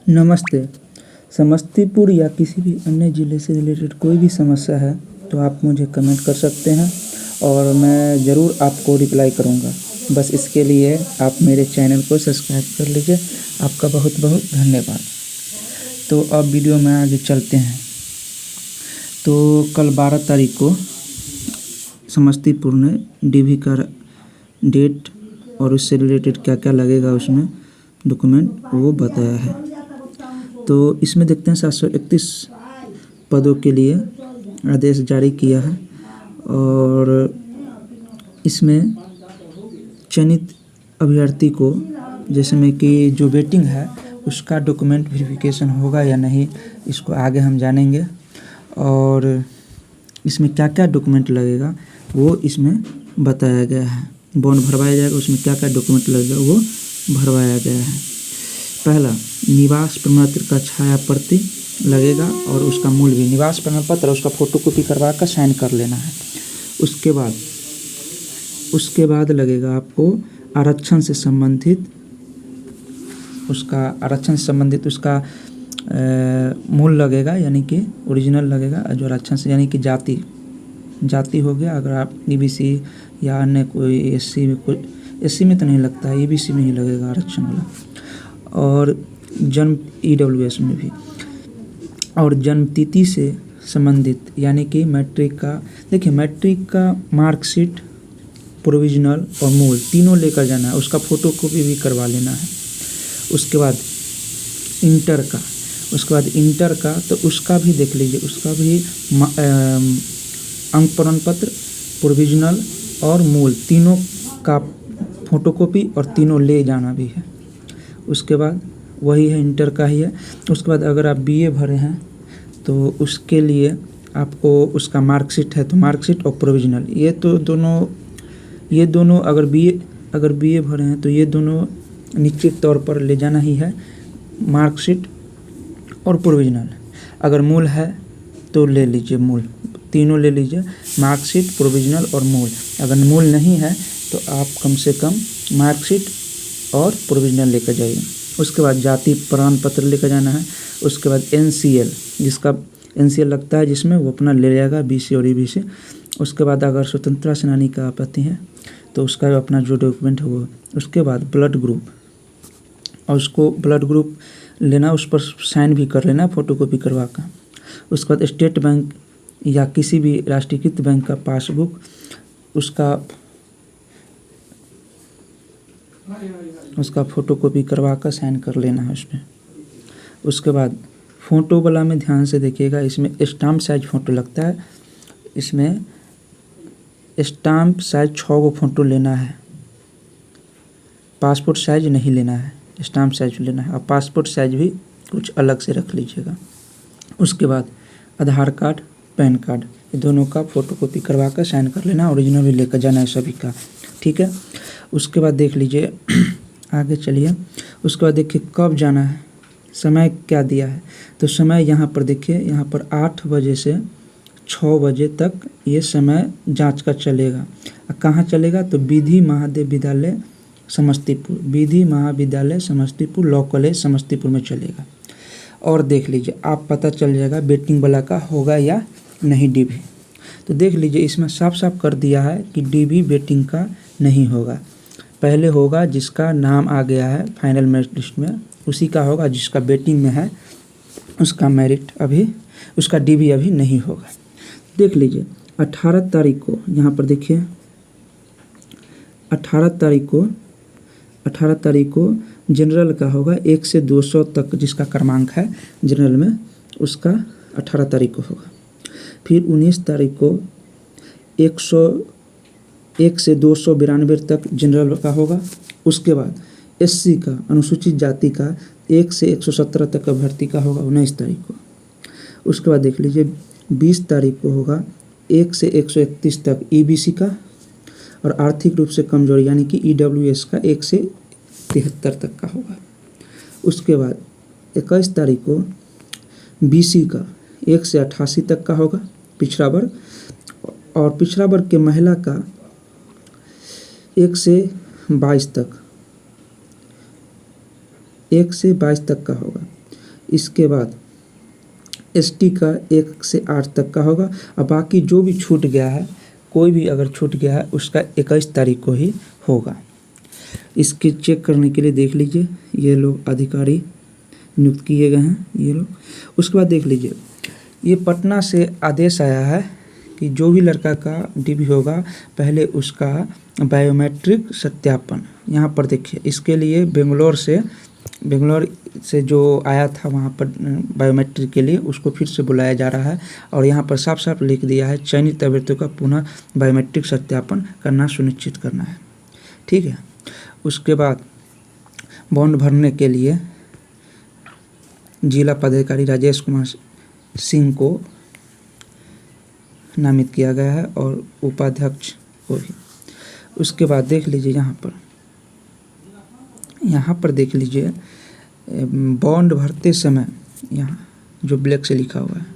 नमस्ते। समस्तीपुर या किसी भी अन्य ज़िले से रिलेटेड कोई भी समस्या है तो आप मुझे कमेंट कर सकते हैं और मैं ज़रूर आपको रिप्लाई करूँगा। बस इसके लिए आप मेरे चैनल को सब्सक्राइब कर लीजिए। आपका बहुत बहुत धन्यवाद। तो अब वीडियो में आगे चलते हैं। तो कल 12 तारीख को समस्तीपुर ने डीवी का डेट और उससे रिलेटेड क्या क्या लगेगा उसमें डॉक्यूमेंट वो बताया है। तो इसमें देखते हैं 731 पदों के लिए आदेश जारी किया है और इसमें चयनित अभ्यर्थी को जैसे में कि जो वेटिंग है उसका डॉक्यूमेंट वेरिफिकेशन होगा या नहीं, इसको आगे हम जानेंगे। और इसमें क्या क्या डॉक्यूमेंट लगेगा वो इसमें बताया गया है। बॉन्ड भरवाया जाएगा, उसमें क्या क्या डॉक्यूमेंट लगेगा वो भरवाया गया है। पहला, निवास प्रमाण पत्र का छाया प्रति लगेगा और उसका मूल भी। निवास प्रमाण पत्र उसका फोटोकॉपी करवा कर साइन कर लेना है। उसके बाद लगेगा आपको आरक्षण से संबंधित उसका मूल लगेगा, यानी कि ओरिजिनल लगेगा। जो आरक्षण से यानी कि जाति हो गया। अगर आप ईबीसी या अन्य कोई एससी में तो नहीं लगता है, ईबीसी में ही लगेगा आरक्षण वाला। और जन्म ईडब्ल्यूएस में भी। और जन्म तिथि से संबंधित यानी कि मैट्रिक का, देखिए मैट्रिक का मार्कशीट, प्रोविजनल और मूल तीनों लेकर जाना है। उसका फ़ोटोकॉपी भी करवा लेना है। उसके बाद इंटर का तो उसका भी देख लीजिए, उसका भी अंक प्रमाण पत्र, प्रोविजनल और मूल तीनों का फ़ोटोकॉपी और तीनों ले जाना भी है। उसके बाद वही है, इंटर का ही है। उसके बाद अगर आप बीए भरे हैं तो उसके लिए आपको उसका मार्कशीट है तो मार्कशीट और प्रोविजनल ये दोनों अगर बीए भरे हैं तो ये दोनों निश्चित तौर पर ले जाना ही है, मार्कशीट और प्रोविजनल। अगर मूल है तो ले लीजिए, मूल तीनों ले लीजिए, मार्कशीट, प्रोविजनल और मूल। अगर मूल नहीं है तो आप कम से कम मार्कशीट और प्रोविजनल लेकर जाइए। उसके बाद जाति प्रमाण पत्र लेकर जाना है। उसके बाद एनसीएल, जिसका एनसीएल लगता है जिसमें वो अपना ले जाएगा, बीसी और ईबीसी। उसके बाद अगर स्वतंत्रता सेनानी का आपत्ति है तो उसका अपना जो डॉक्यूमेंट है वो। उसके बाद ब्लड ग्रुप, और उसको ब्लड ग्रुप लेना, उस पर साइन भी कर लेना फोटोकॉपी करवा कर। उसके बाद स्टेट बैंक या किसी भी राष्ट्रीयकृत बैंक का पासबुक, उसका फ़ोटोकॉपी करवा कर साइन कर लेना है उसमें। उसके बाद फ़ोटो वाला में ध्यान से देखिएगा, इसमें स्टाम्प साइज फ़ोटो लगता है। इसमें स्टाम्प साइज 6 गो फ़ोटो लेना है, पासपोर्ट साइज नहीं लेना है, स्टाम्प साइज लेना है। और पासपोर्ट साइज भी कुछ अलग से रख लीजिएगा। उसके बाद आधार कार्ड, पैन कार्ड, ये दोनों का फ़ोटोकॉपी करवा कर साइन कर लेना। ओरिजिनल भी लेकर जाना है सभी का, ठीक है। उसके बाद देख लीजिए आगे चलिए। उसके बाद देखिए कब जाना है, समय क्या दिया है। तो समय यहाँ पर देखिए, यहाँ पर 8 बजे से 6 बजे तक ये समय जांच का चलेगा। कहाँ चलेगा तो विधि महाविद्यालय समस्तीपुर, विधि महाविद्यालय समस्तीपुर, लॉ कॉलेज समस्तीपुर में चलेगा। और देख लीजिए आप पता चल जाएगा वेटिंग वाला का होगा या नहीं डीवी। तो देख लीजिए इसमें साफ साफ कर दिया है कि डीवी वेटिंग का नहीं होगा। पहले होगा जिसका नाम आ गया है फाइनल मेरिट लिस्ट में, उसी का होगा। जिसका वेटिंग में है उसका डीवी अभी नहीं होगा। देख लीजिए 18 तारीख को यहाँ पर देखिए, 18 तारीख को जनरल का होगा 1 से 200 तक, जिसका क्रमांक है जनरल में उसका 18 तारीख को होगा। फिर 19 तारीख को 101 से 292 तक जनरल का होगा। उसके बाद एससी का, अनुसूचित जाति का 1 से 117 तक अभ्यर्थी का होगा 19 तारीख को। उसके बाद देख लीजिए 20 तारीख को होगा 1 से 131 तक ईबीसी का, और आर्थिक रूप से कमजोर यानी कि ईडब्ल्यूएस का 1 से 73 तक का होगा। उसके बाद 21 तारीख को बीसी का 1 से 88 तक का होगा पिछड़ा वर्ग, और पिछड़ा वर्ग के महिला का 1 से 22 तक का होगा। इसके बाद एसटी का 1 से 8 तक का होगा। और बाकी जो भी छूट गया है, कोई भी अगर छूट गया है उसका 21 तारीख को ही होगा। इसके चेक करने के लिए देख लीजिए, ये लोग अधिकारी नियुक्त किए गए हैं ये लोग। उसके बाद देख लीजिए, ये पटना से आदेश आया है कि जो भी लड़का का डीबी होगा पहले उसका बायोमेट्रिक सत्यापन, यहाँ पर देखिए, इसके लिए बेंगलोर से जो आया था वहाँ पर बायोमेट्रिक के लिए, उसको फिर से बुलाया जा रहा है। और यहाँ पर साफ साफ लिख दिया है, चयनित अभ्यर्थियों का पुनः बायोमेट्रिक सत्यापन करना सुनिश्चित करना है। ठीक है। उसके बाद बॉन्ड भरने के लिए जिला पदाधिकारी राजेश कुमार सिंह को नामित किया गया है और उपाध्यक्ष को भी। उसके बाद देख लीजिए, यहाँ पर देख लीजिए, बॉन्ड भरते समय यहाँ जो ब्लैक से लिखा हुआ है,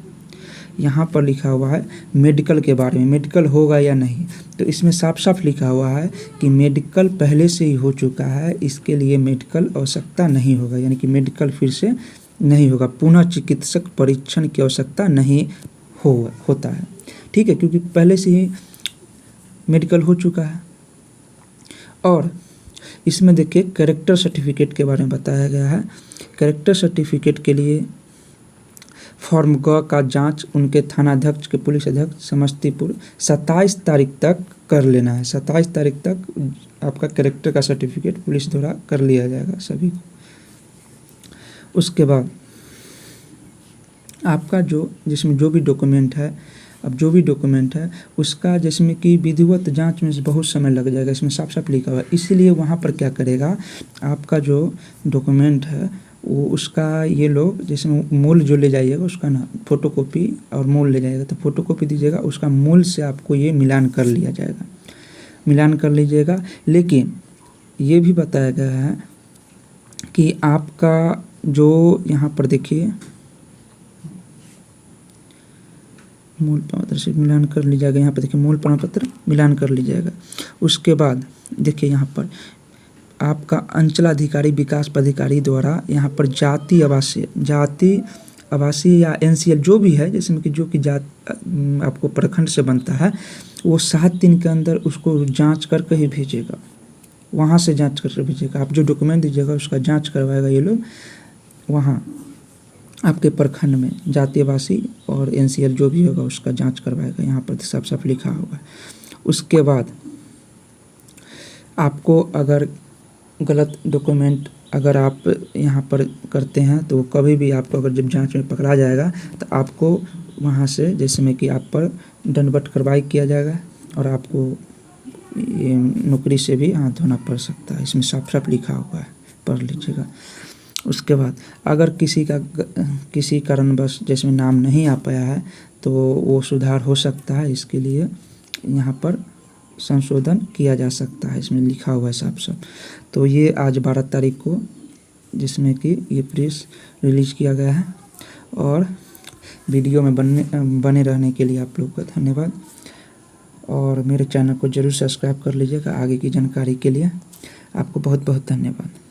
यहाँ पर लिखा हुआ है मेडिकल के बारे में, मेडिकल होगा या नहीं। तो इसमें साफ साफ लिखा हुआ है कि मेडिकल पहले से ही हो चुका है, इसके लिए मेडिकल आवश्यकता नहीं होगा, यानी कि मेडिकल फिर से नहीं होगा, पुनः चिकित्सक परीक्षण की आवश्यकता नहीं होता है। ठीक है, क्योंकि पहले से ही मेडिकल हो चुका है। और इसमें देखिए कैरेक्टर सर्टिफिकेट के बारे में बताया गया है। कैरेक्टर सर्टिफिकेट के लिए फॉर्म ग का जांच उनके थानाध्यक्ष के पुलिस अध्यक्ष समस्तीपुर 27 तारीख तक कर लेना है। 27 तारीख तक आपका कैरेक्टर का सर्टिफिकेट पुलिस द्वारा कर लिया जाएगा सभी को। उसके बाद आपका जिसमें जो भी डॉक्यूमेंट है, उसका जिसमें कि विधिवत जांच में बहुत समय लग जाएगा, इसमें साफ साफ लिखा हुआ है। इसीलिए वहाँ पर क्या करेगा, आपका जो डॉक्यूमेंट है वो उसका ये लोग जिसमें मूल जो ले जाइएगा उसका ना फोटोकॉपी और मूल ले जाइएगा, तो फोटोकॉपी दीजिएगा, उसका मूल से आपको ये मिलान कर लीजिएगा। लेकिन ये भी बताया गया है कि आपका जो यहाँ पर देखिए मूल प्रमाण पत्र से मिलान कर लीजिएगा, यहाँ पर देखिए मूल प्रमाण पत्र मिलान कर लीजिएगा। उसके बाद देखिए यहाँ पर आपका अंचलाधिकारी विकास पदाधिकारी द्वारा यहाँ पर जाति आवासीय या एनसीएल जो भी है, जिसमें कि जो कि आपको प्रखंड से बनता है, वो 7 दिन के अंदर उसको जांच करके ही भेजेगा, वहाँ से जांच करके भेजेगा। आप जो डॉक्यूमेंट दीजिएगा उसका जांच करवाएगा ये लोग वहाँ आपके प्रखंड में, जाति आवासीय और एनसीएल जो भी होगा उसका जांच करवाएगा, यहाँ पर साफ साफ लिखा होगा। उसके बाद आपको अगर गलत डॉक्यूमेंट अगर आप यहाँ पर करते हैं तो कभी भी आपको अगर जब जांच में पकड़ा जाएगा तो आपको वहाँ से जिसमें कि आप पर दंडवत कार्रवाई किया जाएगा और आपको ये नौकरी से भी हाथ धोना पड़ सकता है। इसमें साफ साफ लिखा हुआ है, पढ़ लीजिएगा। उसके बाद अगर किसी कारणवश जिसमें नाम नहीं आ पाया है तो वो सुधार हो सकता है, इसके लिए यहाँ पर संशोधन किया जा सकता है, इसमें लिखा हुआ है साफ साफ। तो ये आज 12 तारीख को जिसमें कि ये प्रेस रिलीज़ किया गया है। और वीडियो में बने रहने के लिए आप लोग का धन्यवाद। और मेरे चैनल को ज़रूर सब्सक्राइब कर लीजिएगा आगे की जानकारी के लिए। आपको बहुत बहुत धन्यवाद।